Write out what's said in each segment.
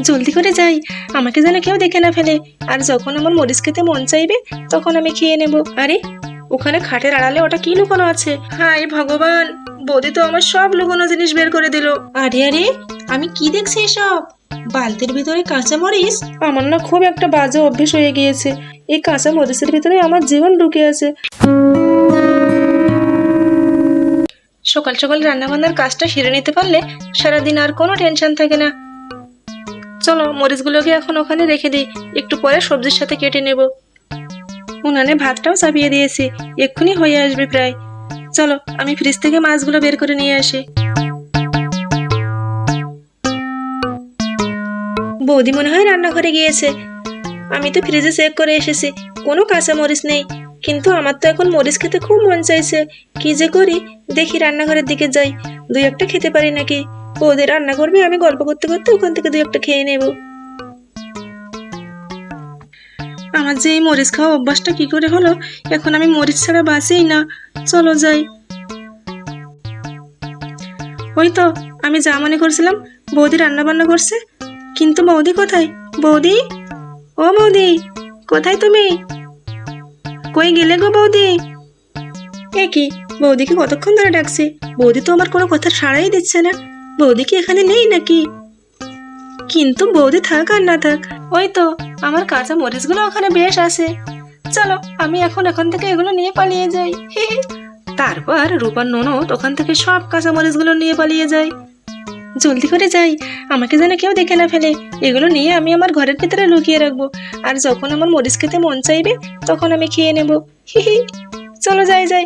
জলদি করে যাই, আমাকে যেন কেউ দেখে না ফেলে। আর যখন আমার মরিচ খেতে মন চাইবে তখন আমি খেয়ে নেব। আরে ওখানে খাটের আড়ালে ওটা কি লুকানো আছে? হায় ভগবান, বৌদি তো আমার সব লুকানো জিনিস বের করে দিল। আরে আরে, আমি কি দেখছি এসব? বালতির ভিতরে কাঁচা মরিচ? আমার না খুব একটা বাজে অভ্যেস হয়ে গিয়েছে, এই কাঁচা মরিচের ভিতরে আমার জীবন ঢুকে আছে। সকাল সকাল রান্নাবান্নার কাজটা সেরে নিতে পারলে সারাদিন আর কোনো টেনশন থাকে না। চলো মরিচগুলোকে এখন ওখানে রেখে দিই, একটু পরে সবজির সাথে কেটে নেব। উনানে ভাতটাও চাপিয়ে দিয়েছি, এক্ষুনি হয়ে আসবে প্রায়। চলো আমি ফ্রিজ থেকে মাছগুলো বের করে নিয়ে আসি। বৌদি মনে হয় রান্নাঘরে গিয়েছে। আমি তো ফ্রিজে চেক করে এসেছি, কোনো কাঁচা মরিচ নেই। কিন্তু আমার তো এখন মরিচ খেতে খুব মন চাইছে। কি যে করি, দেখি রান্নাঘরের দিকে যাই, দুই একটা খেতে পারি নাকি। বৌদি রান্না করবে, আমি গল্প করতে করতে ওখান থেকে দুই একটা খেয়ে নেব। আমার যে এই মরিচ খাওয়া অভ্যাসটা কি করে হলো, এখন আমি মরিচ ছাড়া বাঁচিই না। চলো যাই। ওই তো আমি যা মনে করছিলাম, বৌদি রান্না বান্না করছে। কিন্তু বৌদি কোথায়? বৌদি, ও বৌদি, কোথায় তুমি? কই গেলে গো বৌদি? এ কি, বৌদিকে কতক্ষণ ধরে ডাকছি, বৌদি তো আমার কোনো কথা সাড়াই দিচ্ছে না। বৌদি কি এখানে নেই নাকি? কিন্তু বৌদি থাক আর না থাক, ওই তো আমার কাঁচা মরিচগুলো ওখানে বেশ আছে। চলো আমি এখান থেকে এগুলো নিয়ে পালিয়ে যাই। তারপর রূপার ননদ ওখান থেকে সব কাঁচা মরিচগুলো নিয়ে পালিয়ে যায়। জলদি করে যাই, আমাকে যেন কেউ দেখে না ফেলে। এগুলো নিয়ে আমি আমার ঘরের ভিতরে লুকিয়ে রাখবো, আর যখন আমার মরিচ খেতে মন চাইবে তখন আমি খেয়ে নেব। চলো যাই যাই।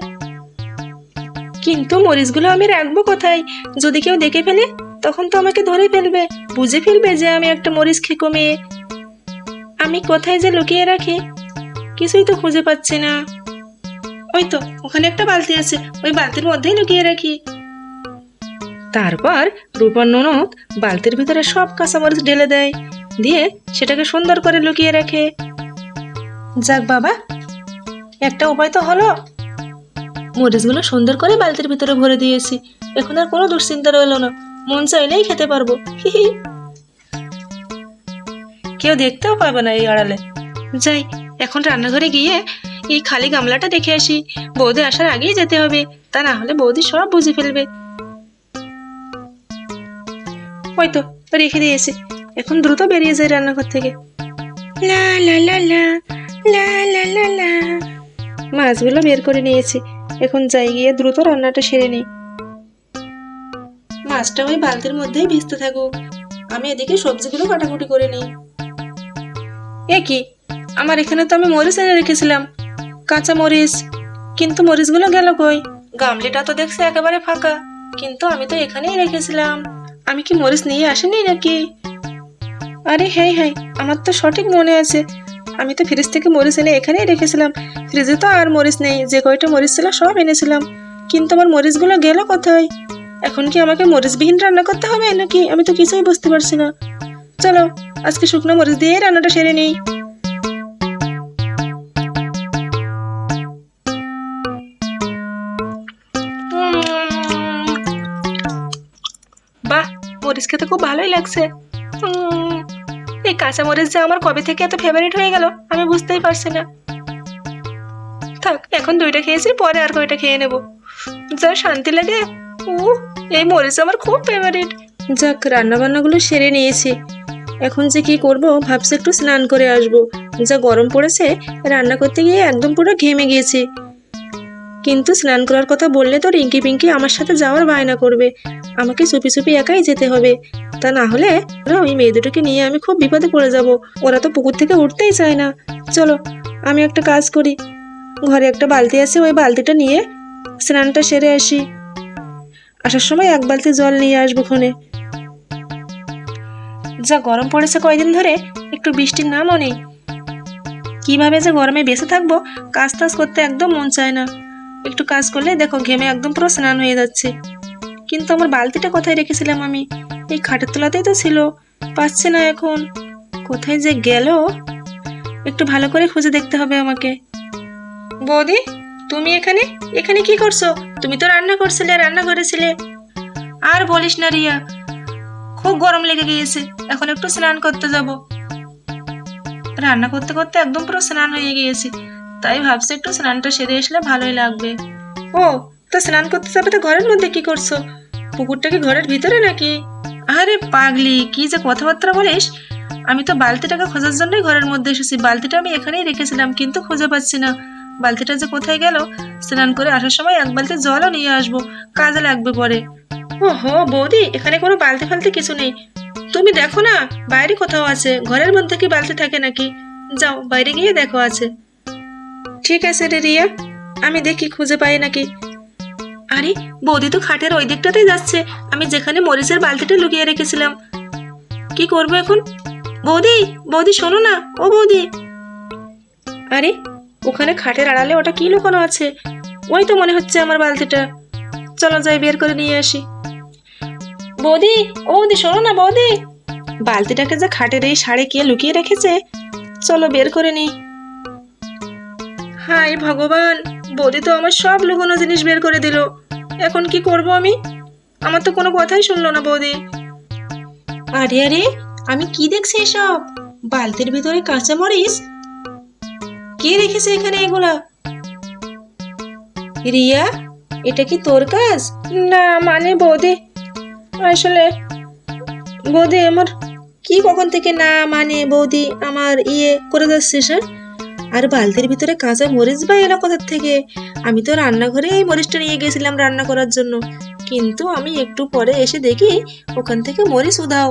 কিন্তু মরিচগুলো আমি রাখবো কোথায়? যদি কেউ দেখে ফেলে তখন তো আমাকে ধরে ফেলবে, বুঝে ফেলবে যে আমি একটা মরিচ খেকো মেয়ে। আমি কোথায় যে লুকিয়ে রাখি, কিছুই তো খুঁজে পাচ্ছি না। ওই তো ওখানে একটা বালতি আছে, ওই বালতির মধ্যেই লুকিয়ে রাখি। তারপর রূপার ননদ বালতির ভিতরে সব কাঁচামরিচ ঢেলে দেয়, দিয়ে সেটাকে সুন্দর করে লুকিয়ে রাখে। যাক বাবা, একটা উপায় তো হলো। মরিচগুলো সুন্দর করে বালতির ভিতরে ভরে দিয়েছি, এখন আর কোনো দুশ্চিন্তা রইল না, মন চাইলেই খেতে পারবো। কেউ দেখতেও পাবে না এই আড়ালে। যাই, এখন রান্নাঘরে গিয়ে এই খালি গামলাটা দেখে আসি। বৌদি আসার আগেই যেতে হবে, তা না হলে বৌদি সব বুঝে ফেলবে। ওই তো রেখে দিয়েছি, এখন দ্রুত বেরিয়ে যাই রান্নাঘর থেকে। লা লা লা লা লা লা লা লা। মাছগুলো বের করে নিয়েছি, এখন যাই গিয়ে দ্রুত রান্নাটা সেরে নিই। মাছটা ওই বালতির মধ্যেই ভিজতে থাকুক, আমি এদিকে সবজিগুলো কাটাকুটি করে নিই। এ কি, আমার এখানে তো আমি মরিচ এনে রেখেছিলাম, কাঁচা মরিচ, কিন্তু মরিচগুলো গেল কই? গামলিটা তো দেখছি একেবারে ফাঁকা, কিন্তু আমি তো এখানেই রেখেছিলাম। আমি কি মরিচ নিয়ে আসিনি নাকি? আরে হ্যাঁ হ্যাঁ, আমার তো সঠিক মনে আছে, আমি তো ফ্রিজ থেকে মরিচ এনে এখানেই রেখেছিলাম। ফ্রিজে তো আর মরিচ নেই, যে কয়টা মরিচ ছিল সব এনেছিলাম, কিন্তু আমার মরিচগুলো গেল কোথায়? এখন কি আমাকে মরিচবিহীন রান্না করতে হবে নাকি? আমি তো কিছুই বুঝতে পারছি না। চলো আজকে শুকনো মরিচ দিয়ে রান্নাটা সেরে নিই। বাহ, মরিচ খেতে খুব ভালোই লাগছে। এই কাঁচা মরিচ যে আমার কবে থেকে এত ফেভারিট হয়ে গেল আমি বুঝতেই পারছি না। থাক, এখন দুইটা খেয়েছি, পরে আর কয়টা খেয়ে নেব, যা শান্তি লাগে। এই মরিচ আমার খুব ফেভারিট। যাক, রান্না বান্নাগুলো সেরে নিয়েছি, এখন যে কি করব ভাবছি একটু স্নান করে আসবো। যা গরম পড়েছে, রান্না করতে গিয়ে একদম পুরো ঘেমে গিয়েছি। কিন্তু স্নান করার কথা বললে তো রিঙ্কি পিঙ্কি আমার সাথে যাওয়ার বায়না করবে, আমাকে চুপি চুপি একাই যেতে হবে, তা না হলে ওই মেয়ে দুটোকে নিয়ে আমি খুব বিপদে পড়ে যাব। ওরা তো পুকুর থেকে উঠতেই চায় না। চলো আমি একটা কাজ করি, ঘরে একটা বালতি আছে, ওই বালতিটা নিয়ে স্নানটা সেরে আসি। আসার সময় এক বালতি জল নিয়ে আসবো ক্ষণে। যা গরম পড়েছে কয়দিন ধরে, একটু বৃষ্টির নামও নেই। কিভাবে যে গরমে বেঁচে থাকবো, কাজ টাজ করতে একদম মন চায় না। একটু কাজ করলে দেখো ঘেমে একদম পুরো স্নান হয়ে যাচ্ছে। কিন্তু আমার বালতিটা কোথায় রেখেছিলাম আমি? এই খাটের তলাতেই তো ছিল, পাচ্ছি না এখন, কোথায় যে গেল? একটু ভালো করে খুঁজে দেখতে হবে আমাকে। বৌদি, তুমি এখানে এখানে কি করছো? তুমি তো রান্না করছিলে, রান্না করেছিলে। আর বলিস না রিয়া, খুব গরম লেগে গিয়েছে, এখন একটু স্নান করতে যাব। রান্না করতে করতে একদম পুরো স্নান হয়ে গিয়েছি, তাই ভাবছি একটু স্নানটা সেরে আসলে ভালোই লাগবে। ও, তো স্নান করতে যাবে তো ঘরের মধ্যে কি করছো? পুকুরটা কি ঘরের ভিতরে নাকি? আরে পাগলি, কি যে কথাবার্তা বলিস! আমি তো বালতিটাকে খোঁজার জন্যই ঘরের মধ্যে এসেছি। বালতিটা আমি এখানেই রেখেছিলাম, কিন্তু খুঁজে পাচ্ছি না। বালতিটা যে কোথায় গেল! স্নান করে আসার সময় এক বালতি জলও নিয়ে আসবো, কাজে লাগবে পরে। ওহো বৌদি, এখানে কোনো বালতি ফালতি কিছু নেই। তুমি দেখো না, বাইরে কোথাও আছে। ঘরের মধ্যে কি বালতি থাকে নাকি? যাও বাইরে গিয়ে দেখো আছে। ঠিক আছে রে রিয়া, আমি দেখি খুঁজে পাই নাকি। আরে বৌদি তো খাটের ওই দিকটাতেই যাচ্ছে, আমি যেখানে মরিচের বালতিটা লুকিয়ে রেখেছিলাম। কি করবো এখন? বৌদি, বৌদি শোনো না, ও বৌদি। আরে ওখানে খাটের আড়ালে ওটা কি লুকানো আছে? ওই তো মনে হচ্ছে আমার বালতিটা। চলো যাই বের করে নিয়ে আসি। বৌদি, ও বৌদি শোনো না বৌদি, বালতিটাকে যে খাটের এই সাড়ে কে লুকিয়ে রেখেছে, চলো বের করে নি। হাই ভগবান, বৌদি তো আমার সব লুকোনো জিনিস বের করে দিল। এখন কি করব আমি? আমার তো কোনো কথাই শুনলো না বৌদি। আরে আরে, আমি কি দেখছি এসব? বালতির ভিতরে কাঁচা মরিচ? কে রেখেছে এখানে এগুলা? রিয়া, এটা কি তোর কাজ? না মানে বৌদি, আসলে বৌদি আমার কি কখন থেকে না মানে বৌদি আমার করে যাচ্ছিস? হ্যাঁ, আর বালতির ভিতরে কাঁচা মরিচ বা এলো কোথার থেকে? আমি তো রান্নাঘরে এই মরিচটা নিয়ে গেছিলাম রান্না করার জন্য, কিন্তু আমি একটু পরে এসে দেখি ওখান থেকে মরিচ উধাও।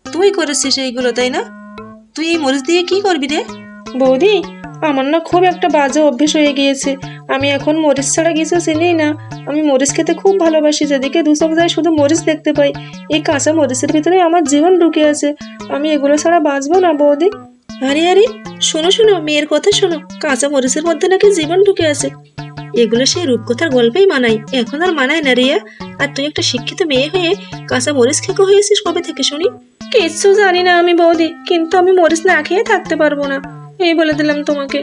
তুই করেছিস এইগুলো তাই না? তুই এই মরিচ দিয়ে কি করবি রে? বৌদি, আমার না খুব একটা বাজে অভ্যেস হয়ে গিয়েছে। আমি এখন মরিচ ছাড়া কিছু চিনি না। আমি মরিচ খেতে খুব ভালোবাসি, যেদিকে দুচোখ যায় শুধু মরিচ দেখতে পাই। এই কাঁচা মরিচের ভিতরে আমার জীবন ঢুকে আছে, আমি এগুলো ছাড়া বাঁচবো না বৌদি। আরে আরে, শোনো শোনো, মেয়ের কথা শোনো। কাঁচা মরিচের মধ্যে নাকি জীবন ঢুকে আছে। এগুলো সেই রূপকথার গল্পেই মানায়, এখন আর মানায় না রিয়া। আর তুই একটা শিক্ষিত মেয়ে হয়ে কাঁচা মরিচ খেকো হয়েছিস কবে থেকে শুনি? কিচ্ছু জানি না আমি বৌদি, কিন্তু আমি মরিচ না খেয়ে থাকতে পারবো না, এই বলে দিলাম তোমাকে।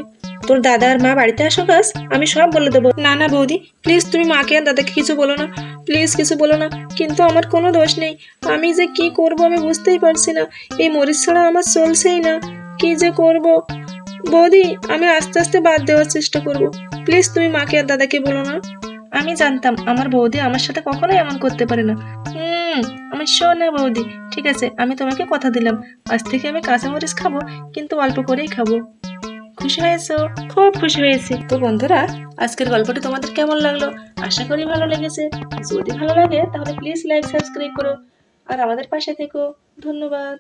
তোর দাদা আর মা বাড়িতে আসো কাজ, আমি সব বলে দেবো। না না বৌদি, প্লিজ তুমি মাকে আর দাদাকে কিছু বলো না, প্লিজ কিছু বলো না। কিন্তু আমার কোনো দোষ নেই, আমি যে কি করব আমি বুঝতেই পারছি না। এই মরিচ ছাড়া আমার চলছেই না, কি যে করব। বৌদি, আমি আস্তে আস্তে বাদ দেওয়ার চেষ্টা করব, প্লিজ তুমি মাকে আর দাদাকে বলো না। আমি জানতাম আমার বৌদি আমার সাথে কখনোই এমন করতে পারে না। আমি শোনা বৌদি, ঠিক আছে, আমি তোমাকে কথা দিলাম, আজ থেকে আমি কাঁচামরিচ খাবো, কিন্তু অল্প করেই খাবো। খুশি হয়েছো? খুব খুশি হয়েছি। তো বন্ধুরা, আজকের গল্পটি তোমাদের কেমন লাগলো? আশা করি ভালো লেগেছে। যদি ভালো লাগে তাহলে প্লিজ লাইক সাবস্ক্রাইব করো আর আমাদের পাশে থেকো। ধন্যবাদ।